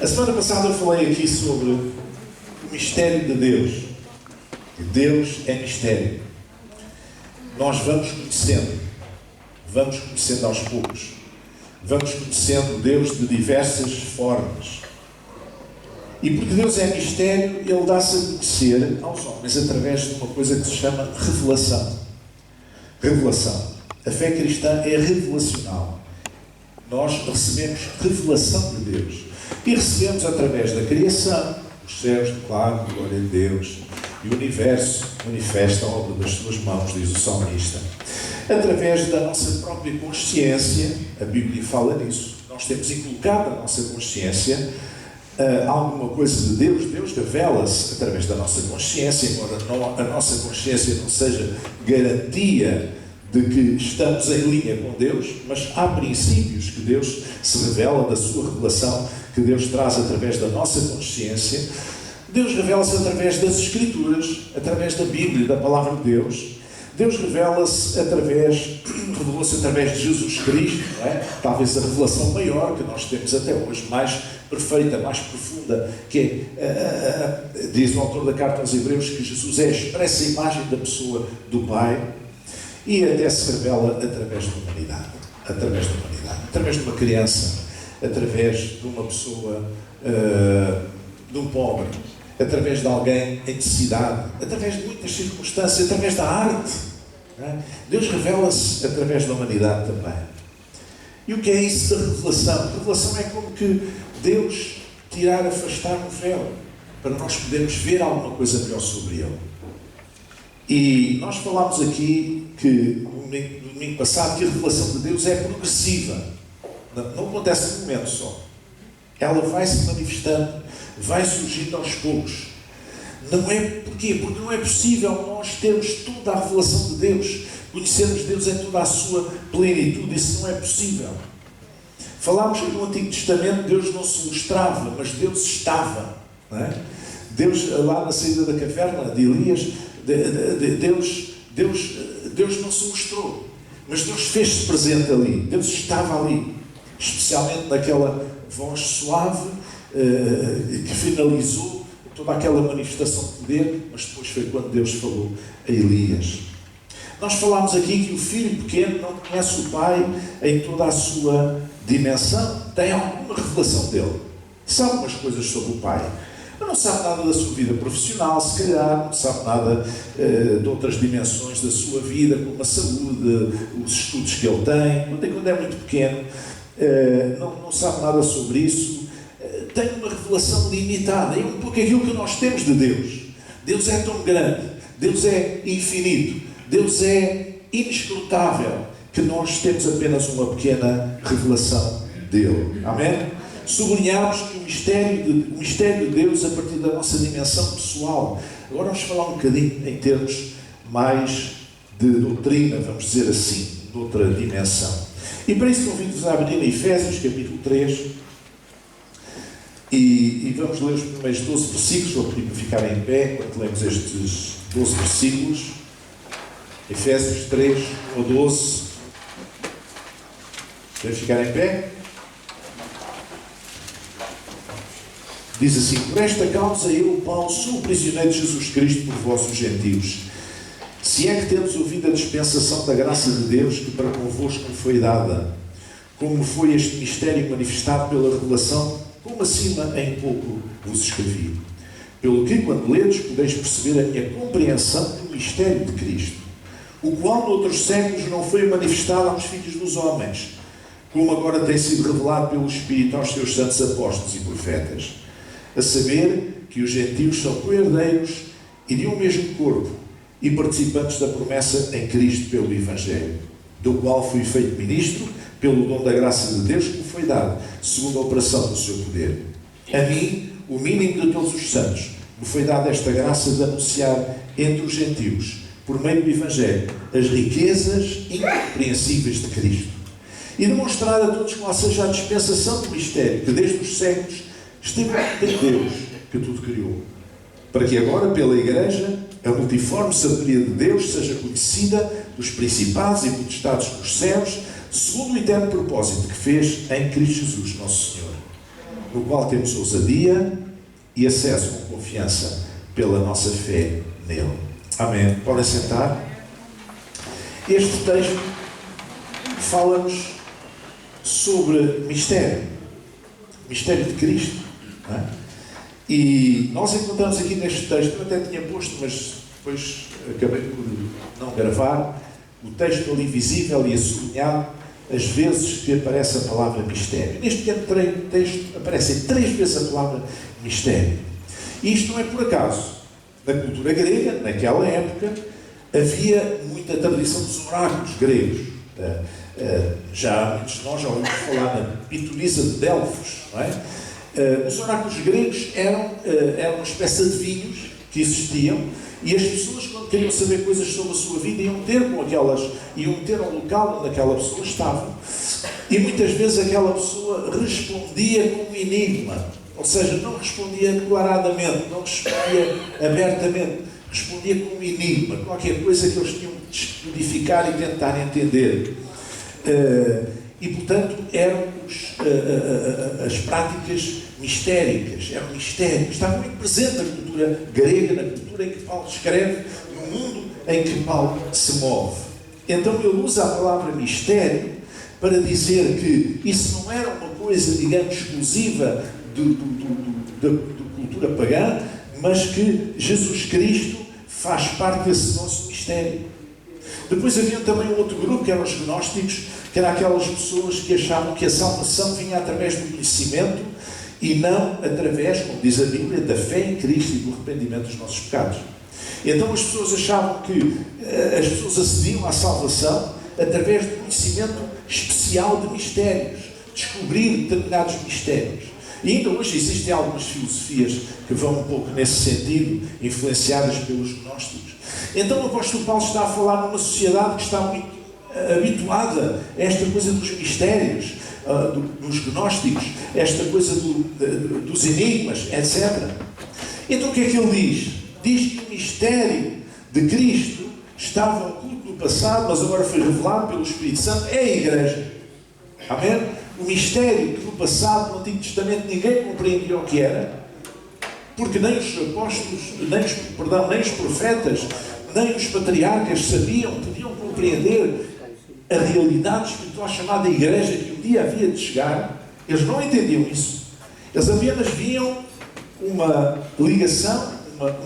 A semana passada eu falei aqui sobre o mistério de Deus. Deus é mistério. Nós vamos conhecendo aos poucos. Vamos conhecendo Deus de diversas formas. E porque Deus é mistério, Ele dá-se a conhecer aos homens através de uma coisa que se chama revelação. Revelação. A fé cristã é revelacional. Nós recebemos revelação de Deus. E recebemos através da criação. Os céus declaram a glória de Deus. E o universo manifesta a obra das suas mãos, diz o salmista. Através da nossa própria consciência, a Bíblia fala nisso. Nós temos inculcado a nossa consciência alguma coisa de Deus. Deus revela-se através da nossa consciência, embora a nossa consciência não seja garantia de que estamos em linha com Deus, mas há princípios que Deus se revela, da sua revelação, que Deus traz através da nossa consciência. Deus revela-se através das Escrituras, através da Bíblia, da Palavra de Deus. Deus revelou-se através de Jesus Cristo, não é? Talvez a revelação maior que nós temos até hoje, mais perfeita, mais profunda, que é, diz o autor da carta aos Hebreus, que Jesus é a expressa imagem da pessoa do Pai, e até se revela através da humanidade, através de uma criança, através de uma pessoa, de um pobre, através de alguém em necessidade, através de muitas circunstâncias, através da arte. Não é? Deus revela-se através da humanidade também. E o que é isso da revelação? A revelação é como que Deus afastar um véu, para nós podermos ver alguma coisa melhor sobre Ele. E nós falámos aqui que, no domingo passado, que a revelação de Deus é progressiva. Não acontece num momento só. Ela vai se manifestando, vai surgindo aos poucos. Não é porquê? Porque não é possível nós termos toda a revelação de Deus, conhecermos Deus em toda a sua plenitude. Isso não é possível. Falámos que no Antigo Testamento Deus não se mostrava, mas Deus estava. Não é? Deus, lá na saída da caverna de Elias, Deus não se mostrou, mas Deus fez-se presente ali. Deus estava ali, especialmente naquela voz suave que finalizou toda aquela manifestação de poder, mas depois foi quando Deus falou a Elias. Nós falámos aqui que o filho pequeno não conhece o pai em toda a sua dimensão, tem alguma revelação dele, sabe algumas coisas sobre o pai, mas não sabe nada da sua vida profissional, se calhar, não sabe nada de outras dimensões da sua vida, como a saúde, os estudos que ele tem. Quando é muito pequeno, não sabe nada sobre isso, tem uma revelação limitada. É um pouco aquilo que nós temos de Deus. Deus é tão grande, Deus é infinito, Deus é inescrutável, que nós temos apenas uma pequena revelação dele. Amém? Sublinhámos que o mistério de Deus a partir da nossa dimensão pessoal. Agora vamos falar um bocadinho em termos mais de doutrina, vamos dizer assim, de outra dimensão. E para isso convido-vos a abrir em Efésios, capítulo 3, e vamos ler os primeiros 12 versículos. Vou pedir para ficarem em pé quando lemos estes 12 versículos. Efésios 3, 1 a 12. Podemos ficar em pé? Diz assim: por esta causa eu, Paulo, sou o prisioneiro de Jesus Cristo por vossos gentios. Se é que temos ouvido a dispensação da graça de Deus que para convosco foi dada, como foi este mistério manifestado pela revelação, como acima em pouco vos escrevi. Pelo que, quando ledes, podeis perceber a minha compreensão do mistério de Cristo, o qual noutros séculos não foi manifestado aos filhos dos homens, como agora tem sido revelado pelo Espírito aos seus santos apóstolos e profetas, a saber que os gentios são co-herdeiros e de um mesmo corpo, e participantes da promessa em Cristo pelo Evangelho, do qual fui feito ministro pelo dom da graça de Deus que me foi dado, segundo a operação do seu poder. A mim, o mínimo de todos os santos, me foi dada esta graça de anunciar entre os gentios, por meio do Evangelho, as riquezas incompreensíveis de Cristo, e demonstrar a todos qual seja a dispensação do mistério que desde os séculos esteve em Deus, que tudo criou, para que agora, pela Igreja, a multiforme sabedoria de Deus seja conhecida dos principados e potestades dos céus, segundo o eterno propósito que fez em Cristo Jesus, nosso Senhor, no qual temos ousadia e acesso com confiança pela nossa fé nele. Amém. Podem sentar. Este texto fala-nos sobre mistério de Cristo, não é? E nós encontramos aqui neste texto, eu até tinha posto, mas depois acabei por não gravar, o texto ali visível e sublinhado as vezes que aparece a palavra mistério. Neste pequeno texto aparecem 3 vezes a palavra mistério. E isto não é por acaso. Na cultura grega, naquela época, havia muita tradição dos oráculos gregos. Já muitos de nós já ouvimos falar na pitonisa de Delfos, não é? Os oráculos gregos eram uma espécie de adivinhos que existiam, e as pessoas, quando queriam saber coisas sobre a sua vida, iam ter ao local onde aquela pessoa estava, e muitas vezes aquela pessoa respondia com um enigma, ou seja, não respondia declaradamente, não respondia abertamente, respondia com um enigma, qualquer coisa que eles tinham de descodificar e tentar entender. E, portanto, eram as práticas mistéricas, eram mistérios, estavam muito presentes na cultura grega, na cultura em que Paulo escreve, no mundo em que Paulo se move. Então ele usa a palavra mistério para dizer que isso não era uma coisa, digamos, exclusiva da cultura pagã, mas que Jesus Cristo faz parte desse nosso mistério. Depois havia também um outro grupo, que eram os gnósticos, que eram aquelas pessoas que achavam que a salvação vinha através do conhecimento e não através, como diz a Bíblia, da fé em Cristo e do arrependimento dos nossos pecados. Então as pessoas achavam que as pessoas acediam à salvação através do conhecimento especial de mistérios, descobrir determinados mistérios. E ainda hoje existem algumas filosofias que vão um pouco nesse sentido, influenciadas pelos gnósticos. Então o apóstolo Paulo está a falar numa sociedade que está muito habituada a esta coisa dos mistérios, dos gnósticos, esta coisa dos enigmas, etc. Então o que é que ele diz? Diz que o mistério de Cristo estava oculto no passado, mas agora foi revelado pelo Espírito Santo, é a Igreja. Amém? O mistério que no passado, no Antigo Testamento, ninguém compreendia o que era, porque nem os apóstolos, nem os profetas, nem os patriarcas podiam compreender a realidade espiritual chamada Igreja, que um dia havia de chegar. Eles não entendiam isso. Eles apenas viam uma ligação,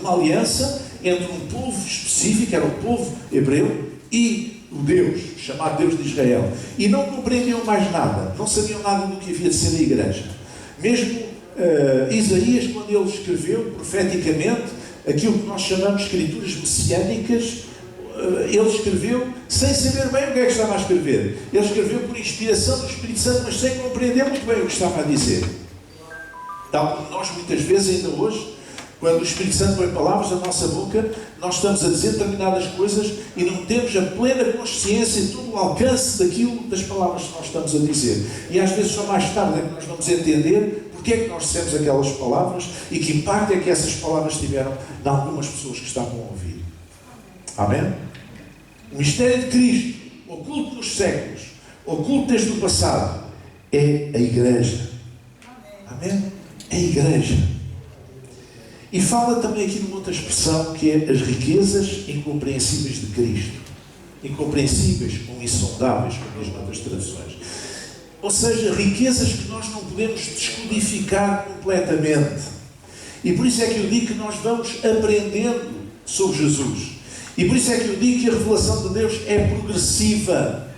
uma aliança entre um povo específico, era o povo hebreu, e o Deus, chamado Deus de Israel. E não compreendiam mais nada, não sabiam nada do que havia de ser a Igreja. Mesmo Isaías, quando ele escreveu profeticamente aquilo que nós chamamos de escrituras messiânicas, ele escreveu sem saber bem o que é que estava a escrever. Ele escreveu por inspiração do Espírito Santo, mas sem compreender muito bem o que estava a dizer. Tal como nós muitas vezes ainda hoje, quando o Espírito Santo põe palavras na nossa boca, nós estamos a dizer determinadas coisas e não temos a plena consciência de todo o alcance daquilo, das palavras que nós estamos a dizer. E às vezes só mais tarde é que nós vamos entender porque é que nós dissemos aquelas palavras e que impacto é que essas palavras tiveram em algumas pessoas que estavam a ouvir. Amém? O mistério de Cristo, oculto nos séculos, oculto desde o passado, é a Igreja. Amém? É a Igreja. E fala também aqui numa outra expressão, que é as riquezas incompreensíveis de Cristo. Incompreensíveis, como insondáveis, como diz outras traduções. Ou seja, riquezas que nós não podemos descodificar completamente. E por isso é que eu digo que nós vamos aprendendo sobre Jesus. E por isso é que eu digo que a revelação de Deus é progressiva.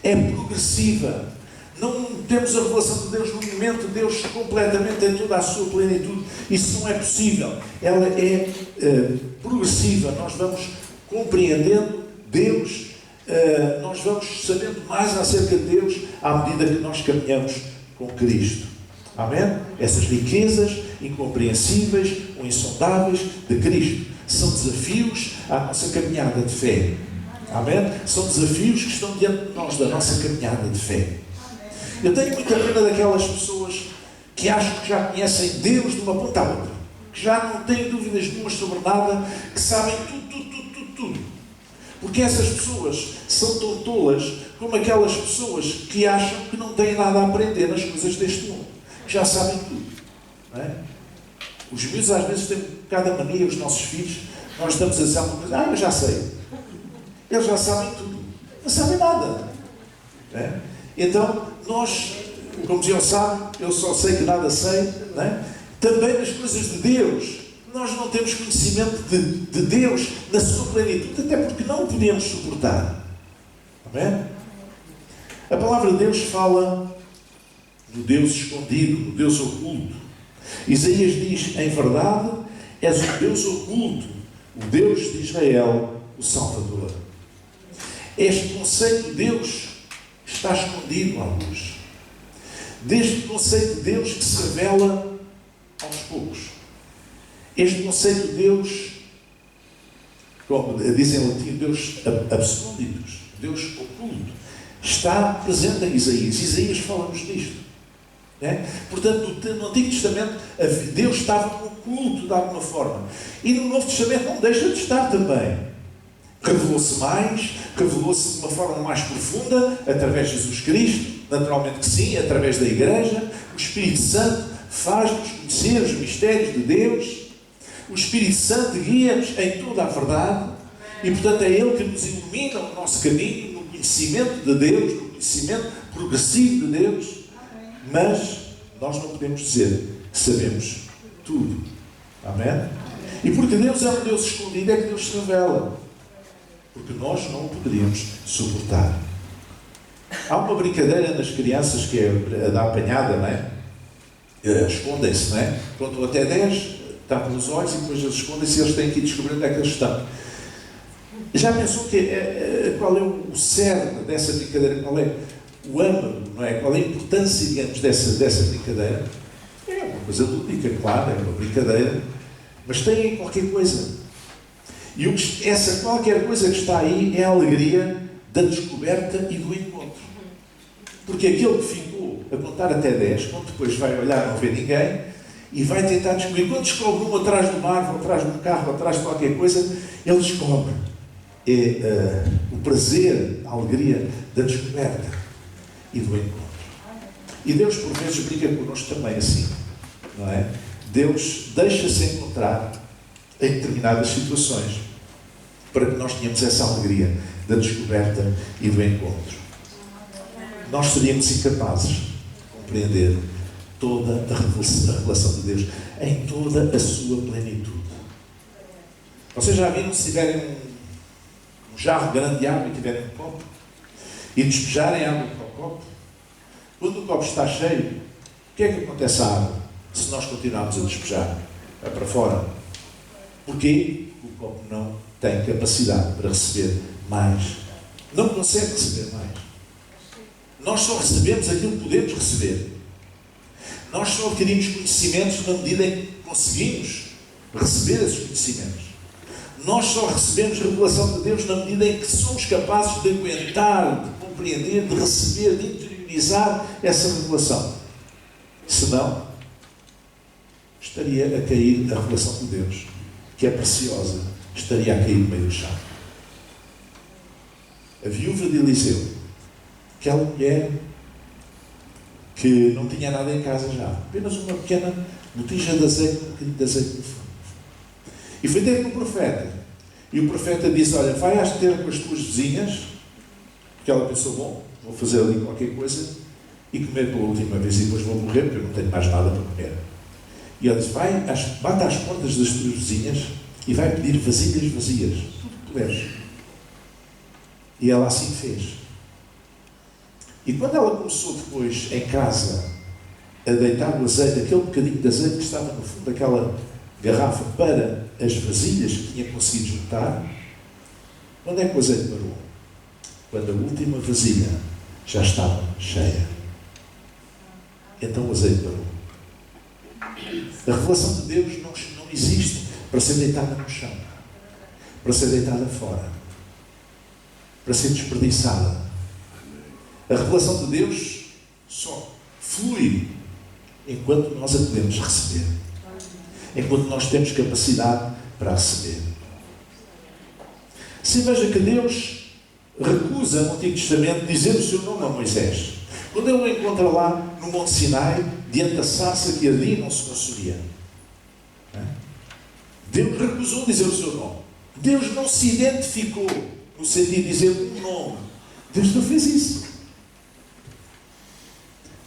É progressiva. Não temos a revelação de Deus no momento, Deus completamente em toda a sua plenitude. Isso não é possível. Ela é progressiva. Nós vamos compreendendo Deus, nós vamos sabendo mais acerca de Deus à medida que nós caminhamos com Cristo. Amém? Essas riquezas incompreensíveis ou insondáveis de Cristo são desafios à nossa caminhada de fé. Amém? São desafios que estão diante de nós, da nossa caminhada de fé. Eu tenho muita pena daquelas pessoas que acham que já conhecem Deus de uma ponta à outra, que já não têm dúvidas nenhumas sobre nada, que sabem tudo. Porque essas pessoas são tão tolas como aquelas pessoas que acham que não têm nada a aprender nas coisas deste mundo, que já sabem tudo. Não é? Os miúdos às vezes têm um bocado a mania, os nossos filhos, nós estamos a dizer alguma coisa, eu já sei. Eles já sabem tudo. Não sabem nada. Não é? Então, nós, como dizia o sábio, eu só sei que nada sei, não é? Também nas coisas de Deus, nós não temos conhecimento de Deus na sua plenitude, até porque não podemos suportar. Amém? A palavra de Deus fala do Deus escondido, do Deus oculto. Isaías diz, em verdade, és o Deus oculto, o Deus de Israel, o Salvador. Este conceito de Deus está escondido à luz. Deste conceito de Deus que se revela aos poucos. Este conceito de Deus, como dizem em latim, Deus absconditus, Deus oculto, está presente em Isaías. Isaías fala-nos disto. É? Portanto, no Antigo Testamento, Deus estava oculto de alguma forma. E no Novo Testamento não deixa de estar também. Revelou-se mais, revelou-se de uma forma mais profunda, através de Jesus Cristo, naturalmente que sim, através da Igreja. O Espírito Santo faz-nos conhecer os mistérios de Deus. O Espírito Santo guia-nos em toda a verdade. E, portanto, é Ele que nos ilumina o nosso caminho no conhecimento de Deus, no conhecimento progressivo de Deus. Mas nós não podemos dizer que sabemos tudo. Amém? E porque Deus é um Deus escondido, é que Deus se revela. Porque nós não o poderíamos suportar. Há uma brincadeira nas crianças que é a da apanhada, não é? Escondem-se, não é? Contam até 10, tapam os olhos e depois eles escondem-se e eles têm que ir descobrir onde é que eles estão. Já pensou qual é o cerne dessa brincadeira? Qual é o âmago, não é? Qual é a importância, digamos, dessa brincadeira? É uma coisa lúdica, claro, é uma brincadeira, mas tem qualquer coisa. E essa qualquer coisa que está aí é a alegria da descoberta e do encontro. Porque aquele que ficou a contar até 10, quando depois vai olhar não vê ninguém, e vai tentar descobrir, quando descobre um atrás de uma árvore, atrás de um carro, atrás de qualquer coisa, ele descobre. É o prazer, a alegria da descoberta e do encontro. E Deus, por vezes, brinca connosco também assim, não é? Deus deixa-se encontrar em determinadas situações para que nós tenhamos essa alegria da descoberta e do encontro. Nós seríamos incapazes de compreender toda a revelação de Deus em toda a sua plenitude. Vocês já viram, se tiverem um jarro grande de água e tiverem um copo e despejarem água para o copo, quando o copo está cheio, o que é que acontece à água se nós continuarmos a despejar para fora? Porquê? O copo não tem capacidade para receber mais. Não consegue receber mais. Nós só recebemos aquilo que podemos receber. Nós só adquirimos conhecimentos na medida em que conseguimos receber esses conhecimentos. Nós só recebemos revelação de Deus na medida em que somos capazes de aguentar, de compreender, de receber, de interiorizar essa revelação. Senão, estaria a cair a revelação de Deus, que é preciosa, estaria a cair no meio do chão. A viúva de Eliseu, aquela mulher que não tinha nada em casa já, apenas uma pequena botija de azeite, um bocadinho de azeite no fundo. E foi ter com o profeta. E o profeta disse, olha, vai às ter com as tuas vizinhas, porque ela pensou, bom, vou fazer ali qualquer coisa e comer pela última vez e depois vou morrer, porque eu não tenho mais nada para comer. E ele disse, bate às portas das tuas vizinhas e vai pedir vasilhas vazias, tudo que puderes. E ela assim fez. E quando ela começou depois, em casa, a deitar o azeite, aquele bocadinho de azeite que estava no fundo daquela garrafa para as vasilhas que tinha conseguido juntar, quando é que o azeite parou? Quando a última vasilha já estava cheia. Então o azeite parou. A revelação de Deus não existe para ser deitada no chão, para ser deitada fora, para ser desperdiçada. A revelação de Deus só flui enquanto nós a podemos receber, enquanto nós temos capacidade para receber. Se veja que Deus recusa no Antigo Testamento dizer o seu nome a Moisés. Quando ele o encontra lá no Monte Sinai, diante da sarça que ardia e não se consumia. Deus recusou dizer o seu nome. Deus não se identificou no sentido de dizer um nome. Deus não fez isso.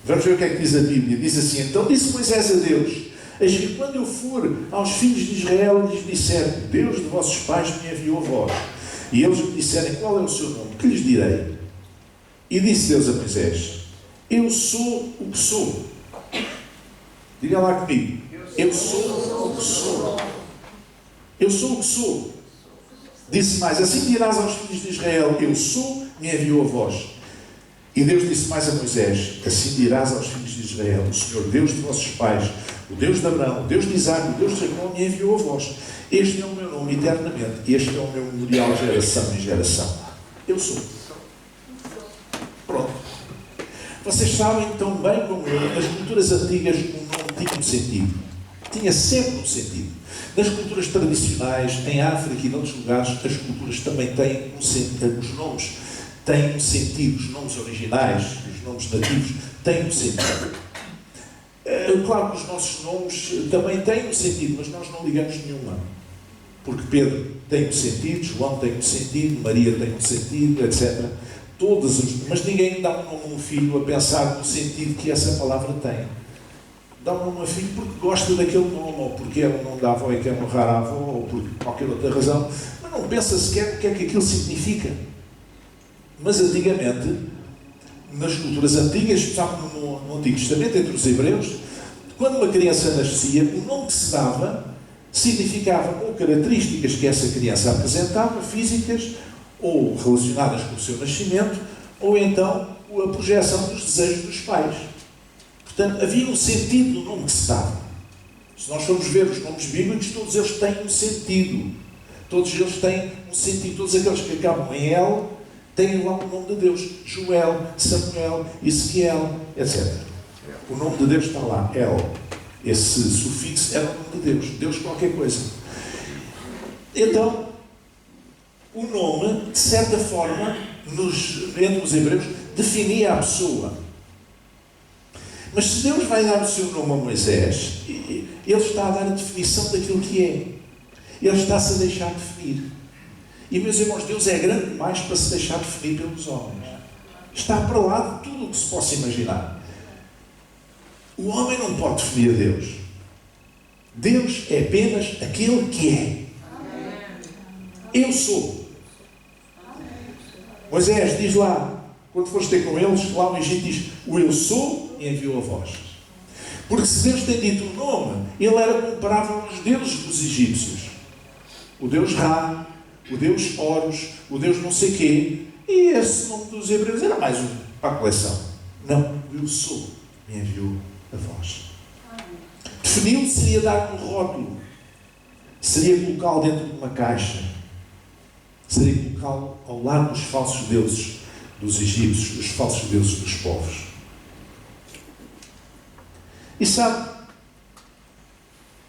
Vamos ver o que é que diz a Bíblia. Diz assim: então disse Moisés a Deus: eis que quando eu for aos filhos de Israel e lhes disser: Deus de vossos pais me enviou a vós, e eles me disserem qual é o seu nome, que lhes direi? E disse Deus a Moisés: eu sou o que sou. Diga lá comigo: eu sou o que sou. Eu sou o que sou. Disse mais: assim dirás aos filhos de Israel: eu sou, me enviou a vós. E Deus disse mais a Moisés: assim dirás aos filhos de Israel: o Senhor Deus de vossos pais, o Deus de Abraão, o Deus de Isaac, o Deus de Jacó, me enviou a vós. Este é o meu nome eternamente, este é o meu memorial geração em geração. Eu sou. Pronto. Vocês sabem tão bem como eu, nas culturas antigas o nome tinha um sentido. Tinha sempre um sentido. Nas culturas tradicionais, em África e noutros lugares, as culturas também têm um sentido. Os nomes têm um sentido. Os nomes originais, os nomes nativos, têm um sentido. Claro que os nossos nomes também têm um sentido, mas nós não ligamos nenhuma. Porque Pedro tem um sentido, João tem um sentido, Maria tem um sentido, etc. Mas ninguém dá um nome a um filho a pensar no sentido que essa palavra tem. Dá um nome a filho porque gosta daquele nome, ou porque é o nome da avó e quer honrar a avó, ou por qualquer outra razão, mas não pensa sequer o que é que aquilo significa. Mas antigamente, nas culturas antigas, especialmente no Antigo Testamento, entre os hebreus, quando uma criança nascia, o nome que se dava significava ou características que essa criança apresentava, físicas, ou relacionadas com o seu nascimento, ou então a projeção dos desejos dos pais. Portanto, havia um sentido no nome que se dava. Se nós formos ver os nomes bíblicos, todos eles têm um sentido. Todos eles têm um sentido. Todos aqueles que acabam em El têm lá o nome de Deus. Joel, Samuel, Ezequiel, etc. O nome de Deus está lá, El. Esse sufixo era o nome de Deus. Deus qualquer coisa. Então, o nome, de certa forma, entre os hebreus, definia a pessoa. Mas se Deus vai dar o seu nome a Moisés, Ele está a dar a definição daquilo que é. Ele está-se a deixar definir. E, meus irmãos, Deus é grande demais para se deixar definir pelos homens. Está para lá de tudo o que se possa imaginar. O homem não pode definir a Deus. Deus é apenas aquele que é. Eu sou. Moisés diz lá, quando fores ter com eles, lá no Egito diz: o eu sou e enviou a vós. Porque se Deus tem dito um nome, ele era comparável aos deuses dos egípcios. O Deus Ra, o Deus Horus, o Deus não sei quê. E esse nome dos hebreus era mais um para a coleção. Não, eu sou e enviou a vós. Defini-lo seria dar um rótulo. Seria colocá-lo dentro de uma caixa. Seria colocá-lo ao lado dos falsos deuses dos egípcios, dos falsos deuses dos povos. E sabe,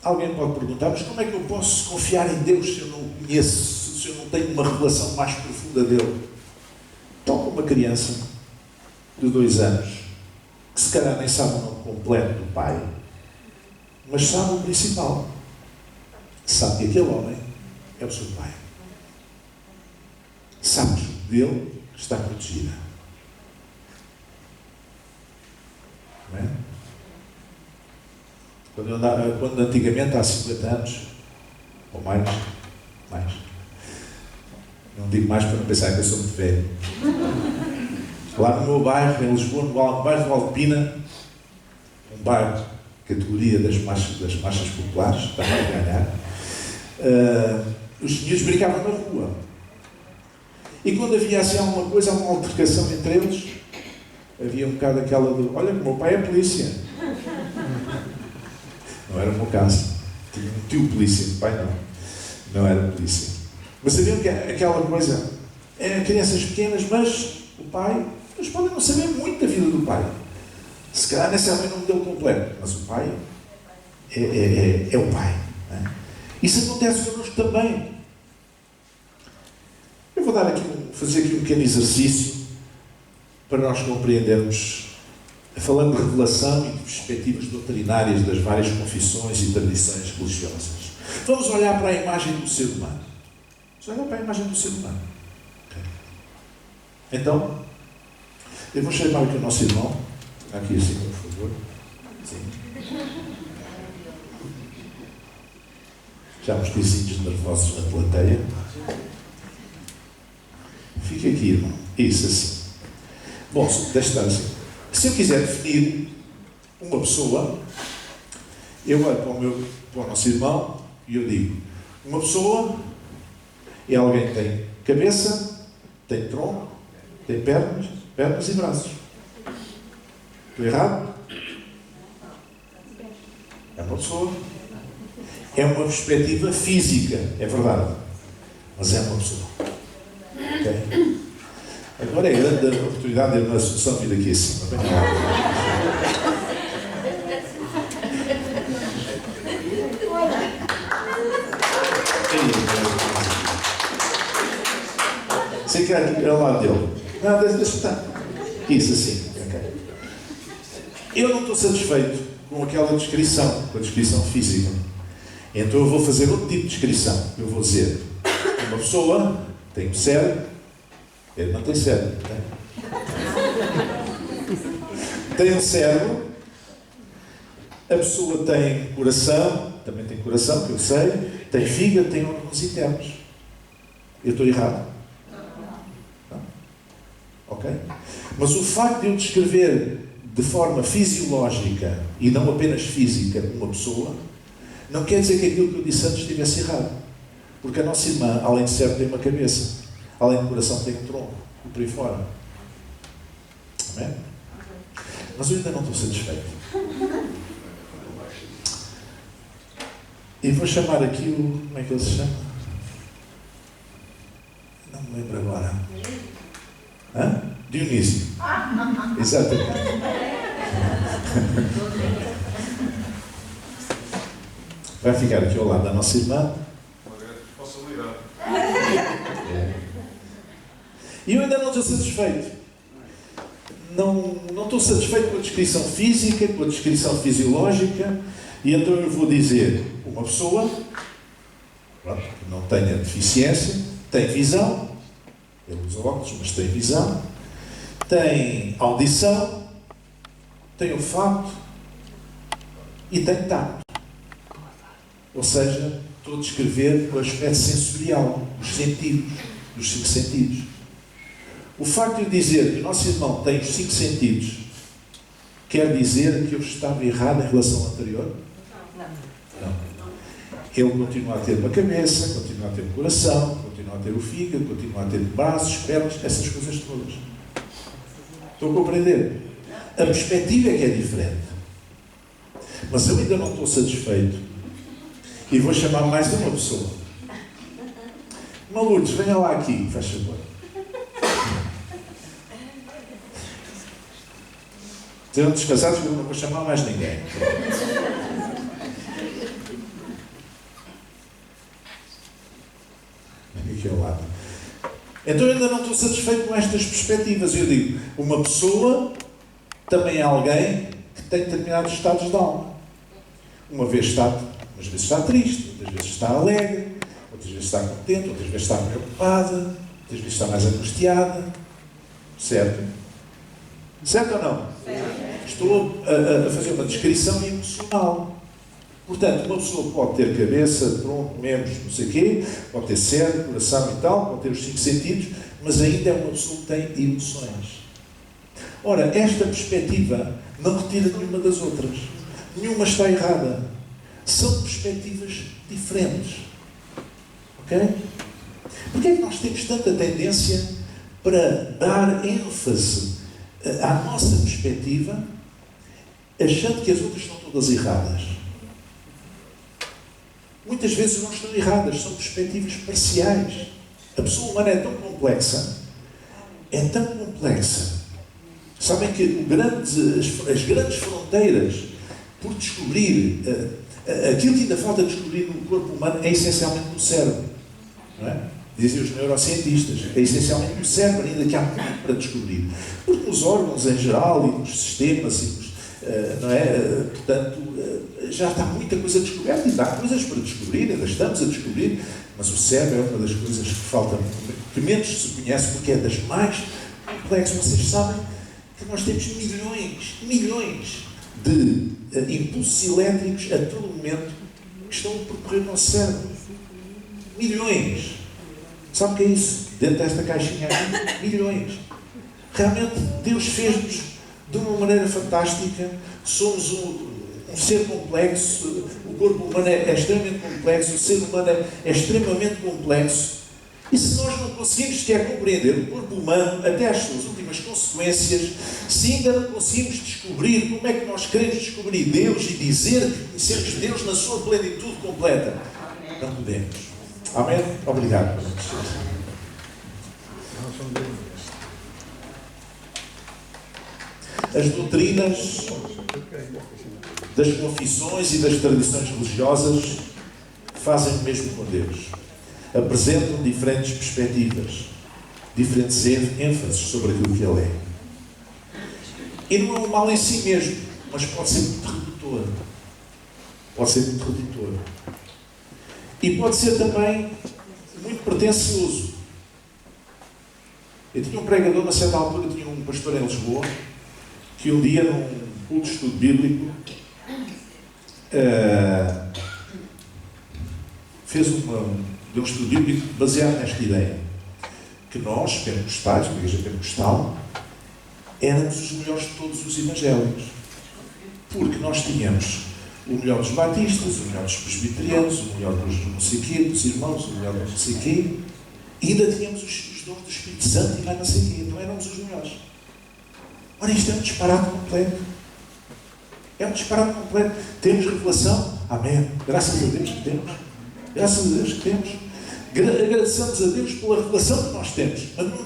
alguém pode perguntar: mas como é que eu posso confiar em Deus se eu não o conheço, se eu não tenho uma relação mais profunda dele? Tal como uma criança de 2 anos, que se calhar nem sabe o nome completo do pai, mas sabe o principal. Sabe que aquele homem é o seu pai. Sabe que dele está protegida. Não é? Quando antigamente, há 50 anos, ou mais, não digo mais para não pensar que eu sou muito velho, lá no meu bairro, em Lisboa, no bairro de Valpina, um bairro de categoria das marchas populares, está a ganhar, os senhores brincavam na rua. E quando havia assim alguma coisa, uma altercação entre eles, havia um bocado aquela de: olha, o meu pai é polícia. Não era o meu caso. Tinha um tio polícia, o pai não era polícia. Mas sabiam que aquela coisa, eram crianças pequenas, mas o pai, eles podem não saber muito da vida do pai. Se calhar nem sabem o nome dele completo, mas o pai é o pai. Não é? Isso acontece connosco também. Eu vou fazer aqui um pequeno exercício para nós compreendermos falando de revelação e de perspectivas doutrinárias das várias confissões e tradições religiosas. Vamos olhar para a imagem do ser humano. Vamos olhar para a imagem do ser humano. Okay. Então, eu vou chamar aqui o nosso irmão. Aqui assim, por favor. Sim. Já uns vizinhos nervosos na plateia. Fica aqui, irmão. Isso, assim. Bom, deixa estar assim. Se eu quiser definir uma pessoa, eu olho para o nosso irmão e eu digo: uma pessoa é alguém que tem cabeça, tem tronco, tem pernas e braços. Estou errado? É uma pessoa. É uma perspectiva física, é verdade. Mas é uma pessoa. Ok? Agora é grande a oportunidade de ter uma associação de vir aqui acima. Bem, sei que é aqui ao lado dele. Não, deixa estar. Isso assim. Okay. Eu não estou satisfeito com aquela descrição, com a descrição física. Então eu vou fazer outro tipo de descrição. Eu vou dizer: uma pessoa tem um cérebro. Ele não tem cérebro. Tem um cérebro. A pessoa tem coração. Também tem coração, que eu sei. Tem fígado, tem órgãos internos. Eu estou errado? Não? Ok? Mas o facto de eu descrever de forma fisiológica e não apenas física uma pessoa, não quer dizer que aquilo que eu disse antes estivesse errado. Porque a nossa irmã, além de cérebro, tem uma cabeça. Além do coração, tem um tronco. E por aí fora. Amém? Mas eu ainda não estou satisfeito. E vou chamar aqui o... Como é que ele se chama? Não me lembro agora. Hã? Dionísio. Exatamente. Vai ficar aqui ao lado da nossa irmã. E eu ainda não estou satisfeito. Não estou satisfeito com a descrição física, com a descrição fisiológica, e então eu vou dizer: uma pessoa, pronto, que não tenha deficiência, tem visão, ele usa óculos, mas tem visão, tem audição, tem olfato e tem tato. Ou seja, estou a descrever o aspecto sensorial, os sentidos, os 5 sentidos. O facto de dizer que o nosso irmão tem os 5 sentidos quer dizer que eu estava errado em relação ao anterior? Não. Ele continua a ter uma cabeça, continua a ter um coração, continua a ter o fígado, continua a ter braços, pernas, essas coisas todas. Estou a compreender? A perspectiva é que é diferente. Mas eu ainda não estou satisfeito. E vou chamar mais de uma pessoa. Lourdes, venha lá aqui, faz favor. Estão descansados que eu não vou chamar mais ninguém. Aqui ao lado. Então eu ainda não estou satisfeito com estas perspectivas. Eu digo, uma pessoa também é alguém que tem determinados estados de alma. Umas vezes está triste, outras vezes está alegre, outras vezes está contente, outras vezes está preocupada, outras vezes está mais angustiada. Certo? Certo ou não? Certo. Estou a fazer uma descrição emocional. Portanto, uma pessoa pode ter cabeça, tronco, membros, não sei o quê, pode ter cérebro, coração e tal, pode ter os 5 sentidos, mas ainda é uma pessoa que tem emoções. Ora, esta perspectiva não retira nenhuma das outras. Nenhuma está errada. São perspectivas diferentes. Ok? Porquê é que nós temos tanta tendência para dar ênfase à nossa perspectiva, achando que as outras estão todas erradas? Muitas vezes não estão erradas, são perspectivas parciais. A pessoa humana é tão complexa, Sabem que as grandes fronteiras por descobrir, aquilo que ainda falta descobrir no corpo humano é essencialmente no cérebro. Não é? dizem os neurocientistas. É essencialmente o cérebro, ainda que há muito para descobrir. Porque nos órgãos em geral e nos sistemas, não é? Portanto, já está muita coisa descoberta e há coisas para descobrir, ainda estamos a descobrir, mas o cérebro é uma das coisas que falta, que menos se conhece, porque é das mais complexas. Vocês sabem que nós temos milhões de impulsos elétricos a todo momento que estão a percorrer o nosso cérebro. Milhões. Sabe o que é isso? Dentro desta caixinha aqui, milhões. Realmente, Deus fez-nos de uma maneira fantástica. Somos um ser complexo. O corpo humano é extremamente complexo. O ser humano é extremamente complexo. E se nós não conseguimos sequer compreender o corpo humano até às suas últimas consequências, se ainda não conseguimos descobrir como é que nós queremos descobrir Deus e dizer que conhecemos Deus na sua plenitude completa, não podemos. Amém? Obrigado. As doutrinas das confissões e das tradições religiosas fazem o mesmo com Deus. Apresentam diferentes perspectivas, diferentes ênfases sobre aquilo que Ele é. E não é um mal em si mesmo, mas pode ser muito redutor. Pode ser muito redutor. E pode ser também muito pretencioso. Eu tinha um pregador, na certa altura, tinha um pastor em Lisboa, que um dia, num culto de estudo bíblico, fez deu um estudo bíblico baseado nesta ideia, que nós, pentecostais, a igreja pentecostal, éramos os melhores de todos os evangelhos. Porque nós tínhamos o melhor dos batistas, o melhor dos presbiterianos, o melhor dos não sei quê, dos irmãos, o melhor dos não sei quê, e ainda tínhamos os dons do Espírito Santo e mais não sei quê. Então éramos os melhores. Ora, isto é um disparate completo. É um disparate completo. Temos revelação? Amém. Graças a Deus que temos. Graças a Deus que temos. Agradecemos a Deus pela revelação que nós temos. Mas não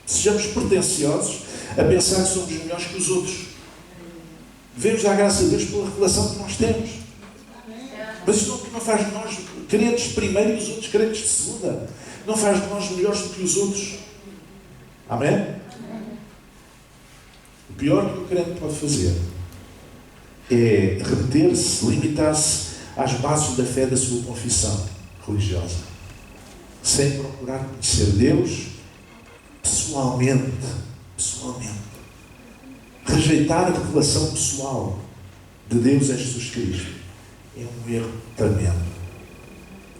sejamos pretenciosos a pensar que somos melhores que os outros. Devemos dar graças a Deus pela revelação que nós temos. Mas isto não faz de nós crentes de primeira e os outros crentes de segunda. Não faz de nós melhores do que os outros. Amém? O pior que o crente pode fazer é remeter-se, limitar-se às bases da fé da sua confissão religiosa, sem procurar conhecer Deus pessoalmente. Rejeitar a revelação pessoal de Deus em Jesus Cristo é um erro tremendo.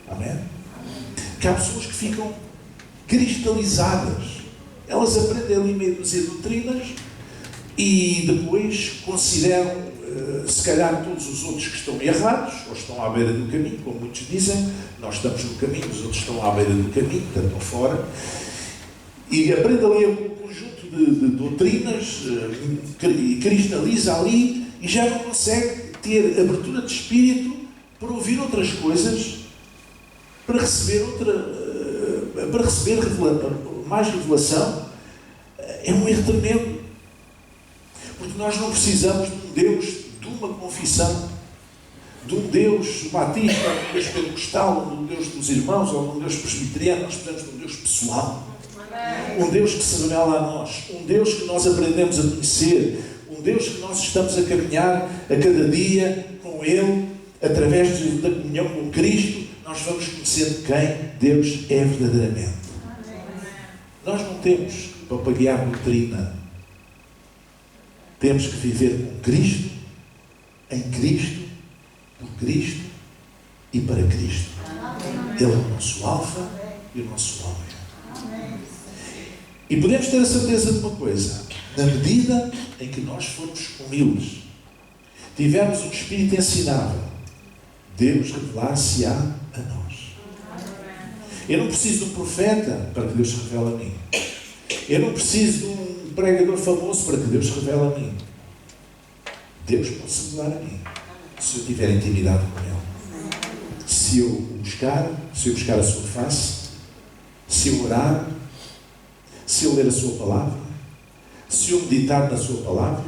Amém? Que há pessoas que ficam cristalizadas. Elas aprendem ali meio dúzia de doutrinas e depois consideram, se calhar, todos os outros que estão errados, ou estão à beira do caminho, como muitos dizem. Nós estamos no caminho, os outros estão à beira do caminho, portanto, estão fora. E aprende ali um conjunto de doutrinas, e cristaliza ali, e já não consegue ter abertura de espírito para ouvir outras coisas, para receber mais revelação. É um erro tremendo. Porque nós não precisamos de um Deus, de uma confissão, de um Deus batista, ou de um Deus pentecostal, ou de um Deus dos irmãos, ou de um Deus presbiteriano. Nós precisamos de um Deus pessoal. Um Deus que se revela a nós. Um Deus que nós aprendemos a conhecer. Um Deus que nós estamos a caminhar a cada dia com Ele, através da comunhão com Cristo. Nós vamos conhecendo quem Deus é verdadeiramente. Nós não temos papaguear doutrina. Temos que viver com Cristo, em Cristo, por Cristo e para Cristo. Ele é o nosso alfa e o nosso ômega. E podemos ter a certeza de uma coisa: na medida em que nós formos humildes, tivermos um espírito ensinável, Deus revelar-se-á a nós. Eu não preciso de um profeta para que Deus se revele a mim. Eu não preciso de um pregador famoso para que Deus se revele a mim. Deus pode se revelar a mim se eu tiver intimidade com Ele. Se eu buscar a sua face, se eu orar, se eu ler a sua palavra, se eu meditar na sua palavra,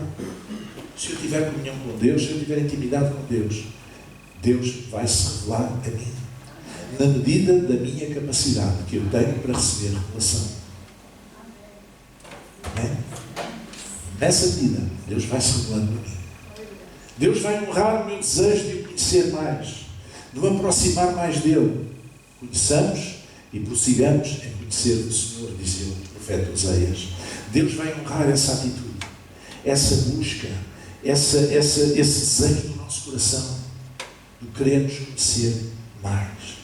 se eu tiver comunhão com Deus, se eu tiver intimidade com Deus, Deus vai se revelar a mim. na medida da minha capacidade que eu tenho para receber revelação. Amém? Nessa medida, Deus vai se revelando a mim. Deus vai honrar o meu desejo de o conhecer mais, de me aproximar mais dele. Conheçamos e prossigamos em conhecer o Senhor, dizia o profeta Oseias. Deus vai honrar essa atitude, essa busca, esse desejo do nosso coração, de querermos conhecer mais.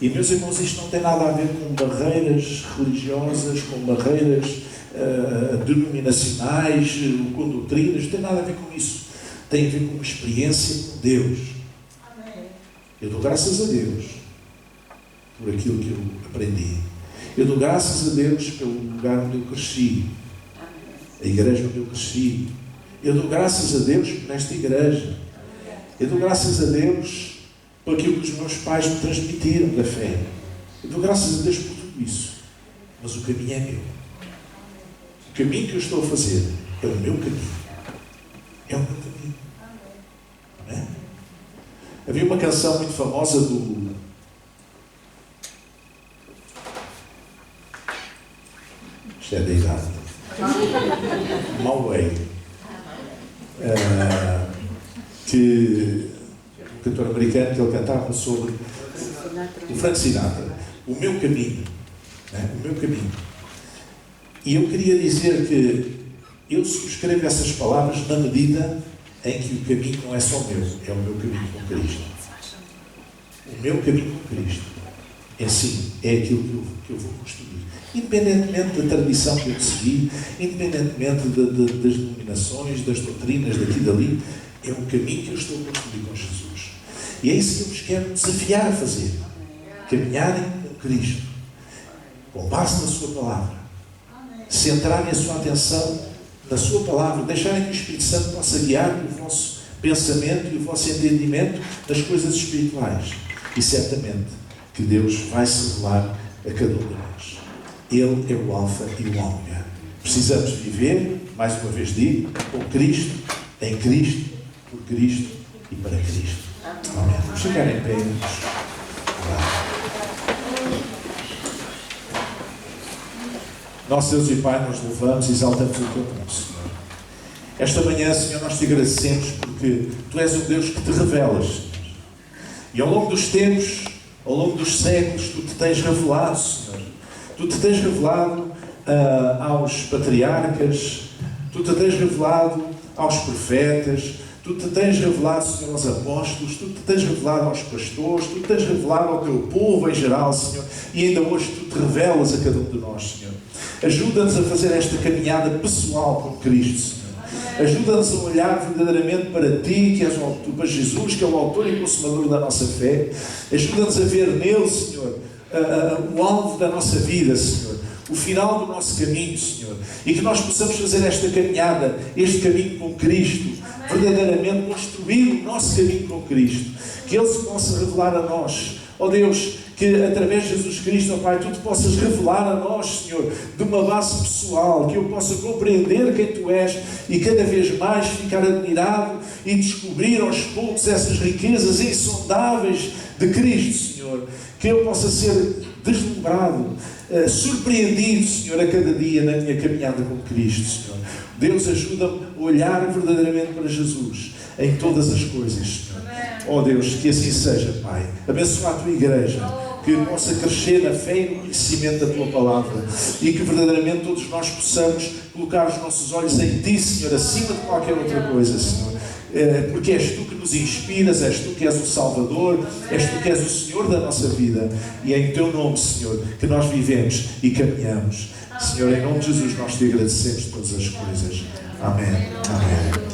E, meus irmãos, isto não tem nada a ver com barreiras religiosas, com barreiras denominacionais, com doutrinas, não tem nada a ver com isso. Tem a ver com uma experiência com Deus. Eu dou graças a Deus por aquilo que eu aprendi. Eu dou graças a Deus pelo lugar onde eu cresci, a igreja onde eu cresci. Eu dou graças a Deus por esta igreja. Eu dou graças a Deus por aquilo que os meus pais me transmitiram da fé. Eu dou graças a Deus por tudo isso. Mas o caminho é meu. O caminho que eu estou a fazer é o meu caminho. É o meu caminho. Amém? Havia uma canção muito famosa do... Isto é da idade. Malway. Que um cantor americano que ele cantava sobre o Frank Sinatra. O meu caminho. Né? O meu caminho. E eu queria dizer que eu subscrevo essas palavras na medida em que o caminho não é só meu, é o meu caminho com Cristo. O meu caminho com Cristo é sim, é aquilo que eu vou construir. Independentemente da tradição que eu segui, independentemente das denominações, das doutrinas, daqui e dali, é o caminho que eu estou a construir com Jesus. E é isso que eu vos quero desafiar a fazer. Caminharem com Cristo, com base na sua palavra. Centrarem a sua atenção na sua palavra, deixarem que o Espírito Santo possa guiar o vosso pensamento e o vosso entendimento das coisas espirituais. E certamente que Deus vai se revelar a cada um de nós. Ele é o Alfa e o Ômega. Precisamos viver, mais uma vez digo, com Cristo, em Cristo, por Cristo e para Cristo. Amém. Vamos chegar em pé e vamos orar. Nosso Deus e Pai, nós louvamos e exaltamos o Teu nome, Senhor. Esta manhã, Senhor, nós te agradecemos porque Tu és um Deus que te revelas, Senhor. E ao longo dos tempos, ao longo dos séculos, Tu te tens revelado, Senhor. Tu te tens revelado aos patriarcas, Tu te tens revelado aos profetas, Tu te tens revelado, Senhor, aos apóstolos, Tu te tens revelado aos pastores, Tu te tens revelado ao Teu povo em geral, Senhor. E ainda hoje Tu te revelas a cada um de nós, Senhor. Ajuda-nos a fazer esta caminhada pessoal com Cristo, Senhor. Ajuda-nos a olhar verdadeiramente para Ti, que és para Jesus, que é o autor e consumador da nossa fé. Ajuda-nos a ver nele, Senhor, o alvo da nossa vida, Senhor. O final do nosso caminho, Senhor. E que nós possamos fazer esta caminhada, este caminho com Cristo, verdadeiramente construir o nosso caminho com Cristo. Que Ele se possa revelar a nós. Ó Deus, que através de Jesus Cristo, ó Pai, Tu te possas revelar a nós, Senhor, de uma base pessoal, que eu possa compreender quem Tu és e cada vez mais ficar admirado e descobrir aos poucos essas riquezas insondáveis de Cristo, Senhor. Que eu possa ser deslumbrado, surpreendido, Senhor, a cada dia na minha caminhada com Cristo, Senhor. Deus, ajuda-me a olhar verdadeiramente para Jesus em todas as coisas, Senhor. Ó Deus, que assim seja, Pai. Abençoa a Tua igreja, que possa crescer na fé e no conhecimento da Tua palavra e que verdadeiramente todos nós possamos colocar os nossos olhos em Ti, Senhor, acima de qualquer outra coisa, Senhor. Porque és Tu que nos inspiras, és Tu que és o Salvador, és Tu que és o Senhor da nossa vida. E é em Teu nome, Senhor, que nós vivemos e caminhamos. Senhor, em nome de Jesus, nós Te agradecemos todas as coisas. Amém. Amém.